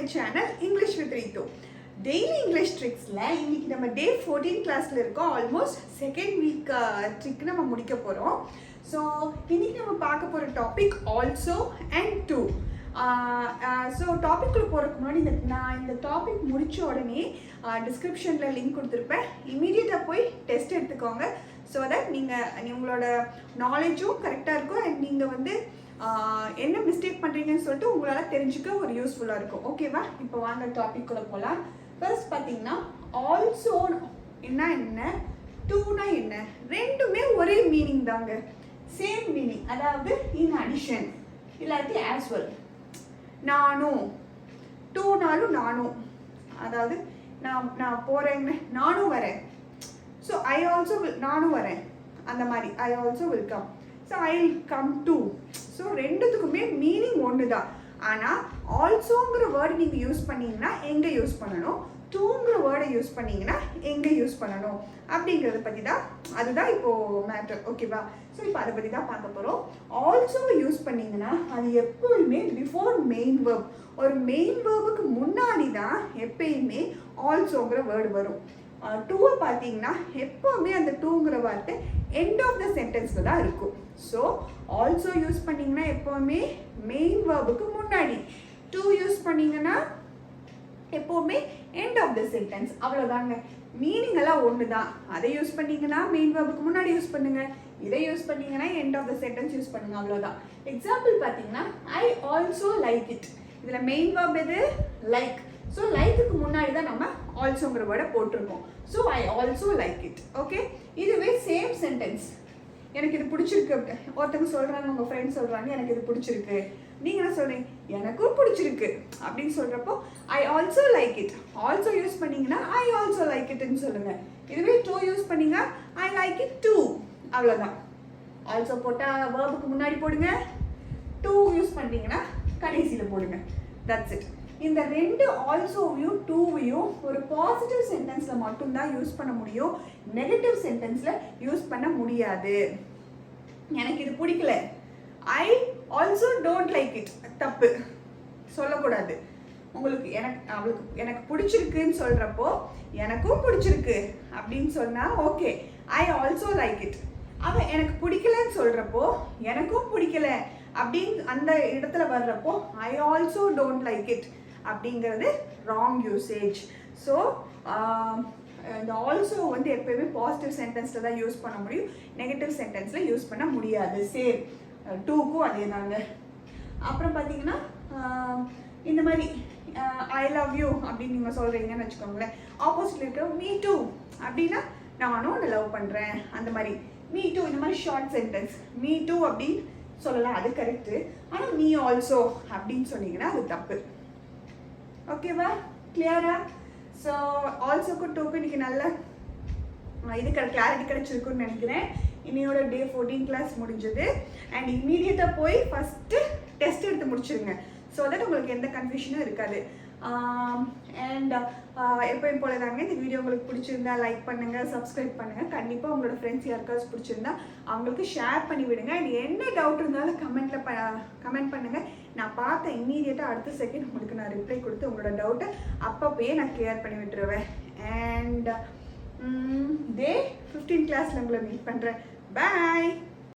my channel English with Ritu. Daily English tricks la இன்னைக்கு நம்ம டே 14 கிளாஸ்ல இருக்கோம். ஆல்மோஸ்ட் செகண்ட் வீக் ட்ரிக் நம்ம முடிக்க போறோம். ஸோ இன்னைக்கு நம்ம பார்க்க போற topic also and too. So டாபிக்குள்ள போகிறதுக்கு முன்னாடி நான் இந்த டாபிக் முடிச்ச உடனே டிஸ்கிரிப்ஷனில் லிங்க் கொடுத்துருப்பேன். இமீடியட்டாக போய் டெஸ்ட் எடுத்துக்கோங்க. ஸோ தட் நீங்கள் உங்களோட நாலேஜும் கரெக்டாக இருக்கும் அண்ட் நீங்கள் வந்து என்ன மிஸ்டேக் பண்ணுறீங்கன்னு சொல்லிட்டு உங்களால் தெரிஞ்சுக்க ஒரு யூஸ்ஃபுல்லாக இருக்கும். ஓகேவா? இப்போ வாங்க டாபிக் கூட போகலாம். ஃபர்ஸ்ட் பார்த்தீங்கன்னா ஆல்சோ என்ன, டூனா என்ன, ரெண்டுமே ஒரே மீனிங் தாங்க, சேம் மீனிங். அதாவது இன் அடிஷன் இல்லாட்டி ஆஸ் வெல். நானும் டூனாலும் நானும், அதாவது நான் போகிறேன்னு நானும் வரேன். ஸோ ஐ ஆல்சோ நானும் வரேன், அந்த மாதிரி I also will come. So I will come to. So ரெண்டுத்துக்குமே மீனிங் ஒன்று தான். ஆனால் ஆல்சோங்கிற வேர்டு நீங்கள் யூஸ் பண்ணிங்கன்னா எங்கே யூஸ் பண்ணணும், டூங்கிற வேர்டை யூஸ் பண்ணிங்கன்னா எங்கே யூஸ் பண்ணணும் அப்படிங்கிறத பற்றி தான், அதுதான் இப்போது மேட்டர். ஓகேவா? ஸோ இப்போ அதை பற்றி தான் பார்க்க போகிறோம். ஆல்சோ யூஸ் பண்ணிங்கன்னா அது எப்போயுமே பிஃபோர் மெயின் வேர்ப், ஒரு மெயின் வேர்புக்கு முன்னாடி தான் எப்பயுமே ஆல்சோங்கிற வேர்டு வரும். டூவை பார்த்தீங்கன்னா எப்போவுமே அந்த டூங்கிற வார்த்தை எண்ட் ஆஃப் த சென்டென்ஸில் தான் இருக்கும். ஸோ ஆல்சோ யூஸ் பண்ணிங்கன்னா எப்போவுமே மெயின் வேர்புக்கு முன்னாடி, டூ யூஸ் பண்ணிங்கன்னா எப்போவுமே எண்ட் ஆஃப் த சென்டென்ஸ். அவ்வளோதாங்க, மீனிங் எல்லாம் ஒன்று தான். அதை யூஸ் பண்ணிங்கன்னா மெயின் வேர்புக்கு முன்னாடி யூஸ் பண்ணுங்கள், இதை யூஸ் பண்ணிங்கன்னா end of the sentence use பண்ணுங்கள். அவ்வளோதான். எக்ஸாம்பிள் பார்த்தீங்கன்னா ஐ ஆல்சோ லைக் இட். இதில் மெயின் வேர்ப் எது? லைக். ஸோ லைக்குக்கு முன்னாடி தான் நம்ம ஆல்சோங்கிற வேர்டை போட்டிருக்கோம். So I also like it. Okay, இதுவே சேம் சென்டென்ஸ். எனக்கு இது பிடிச்சிருக்கு, ஒருத்தவங்க சொல்கிறாங்க, உங்கள் ஃப்ரெண்ட்ஸ் சொல்கிறாங்க எனக்கு இது பிடிச்சிருக்கு, நீங்கள் என்ன சொல்கிறீங்க, எனக்கும் பிடிச்சிருக்கு அப்படின்னு சொல்கிறப்போ I also like it. Also use பண்ணிங்கன்னா ஐ ஆல்சோ லைக் இட்னு சொல்லுங்கள். இதுவே டூ யூஸ் பண்ணிங்க ஐ லைக் இட் டூ. அவ்வளோதான். ஆல்சோ போட்டால் வேர்புக்கு முன்னாடி போடுங்க, டூ யூஸ் பண்ணிங்கன்னா கடைசியில் போடுங்க. That's it. இந்த ரெண்டு ஆல்சோவையும் டூவையும் ஒரு பாசிட்டிவ் சென்டென்ஸில் மட்டும்தான் யூஸ் பண்ண முடியும், நெகட்டிவ் சென்டென்ஸில் யூஸ் பண்ண முடியாது. எனக்கு இது பிடிக்கல, I also don't like it, தப்பு, சொல்லக்கூடாது. உங்களுக்கு எனக்கு பிடிச்சிருக்குன்னு சொல்கிறப்போ எனக்கும் பிடிச்சிருக்கு அப்படின்னு சொன்னால் okay, I also like it. அவன் எனக்கு பிடிக்கலன்னு சொல்கிறப்போ எனக்கும் பிடிக்கல அப்படின்னு அந்த இடத்துல வர்றப்போ I also don't like it அப்படிங்கிறது ராங் யூசேஜ். ஸோ இந்த ஆல்சோ வந்து எப்போயுமே பாசிட்டிவ் சென்டென்ஸில் தான் யூஸ் பண்ண முடியும், நெகட்டிவ் சென்டென்ஸில் யூஸ் பண்ண முடியாது. சேம் டூக்கும் அதே தாங்க. அப்புறம் பார்த்தீங்கன்னா இந்த மாதிரி ஐ லவ் யூ அப்படின்னு நீங்கள் சொல்கிறீங்கன்னு வச்சுக்கோங்களேன், ஆப்போசிட்டில் இருக்கிற மீ டூ அப்படின்னா நானும் உன்னை லவ் பண்ணுறேன், அந்த மாதிரி மீ டூ. இந்த மாதிரி ஷார்ட் சென்டென்ஸ் மீ டூ அப்படின்னு சொல்லலாம், அது கரெக்டு. ஆனால் மீ ஆல்சோ அப்படின்னு சொன்னீங்கன்னா அது தப்பு. ஓகேவா? கிளியரா? ஸோ ஆல்சோக்கும் டூக்கும் இன்றைக்கி நல்ல இது கிளாரிட்டி கிடச்சிருக்குன்னு நினைக்கிறேன். இன்னையோட டே 14 கிளாஸ் முடிஞ்சது. அண்ட் இம்மீடியட்டாக போய் ஃபஸ்ட்டு டெஸ்ட் எடுத்து முடிச்சிருங்க. ஸோ தட் உங்களுக்கு எந்த கன்ஃபியூஷனும் இருக்காது. அண்ட் எப்போயும் போல தாங்க, இந்த வீடியோ உங்களுக்கு பிடிச்சிருந்தா லைக் பண்ணுங்கள், சப்ஸ்கிரைப் பண்ணுங்கள். கண்டிப்பாக உங்களோட ஃப்ரெண்ட்ஸ் யாருக்காச்சும் பிடிச்சிருந்தா அவங்களுக்கு ஷேர் பண்ணி விடுங்க. அண்ட் என்ன டவுட் இருந்தாலும் கமெண்ட் பண்ணுங்கள். நான் பார்த்த இம்மீடியட்டாக அடுத்த செகண்ட் உங்களுக்கு நான் ரிப்ளை கொடுத்து உங்களோட டவுட்டை அப்பப்போயே நான் கிளியர் பண்ணி விட்டுருவேன். அண்ட் டே 15 கிளாஸில் உங்களை மீட் பண்ணுறேன். பாய்.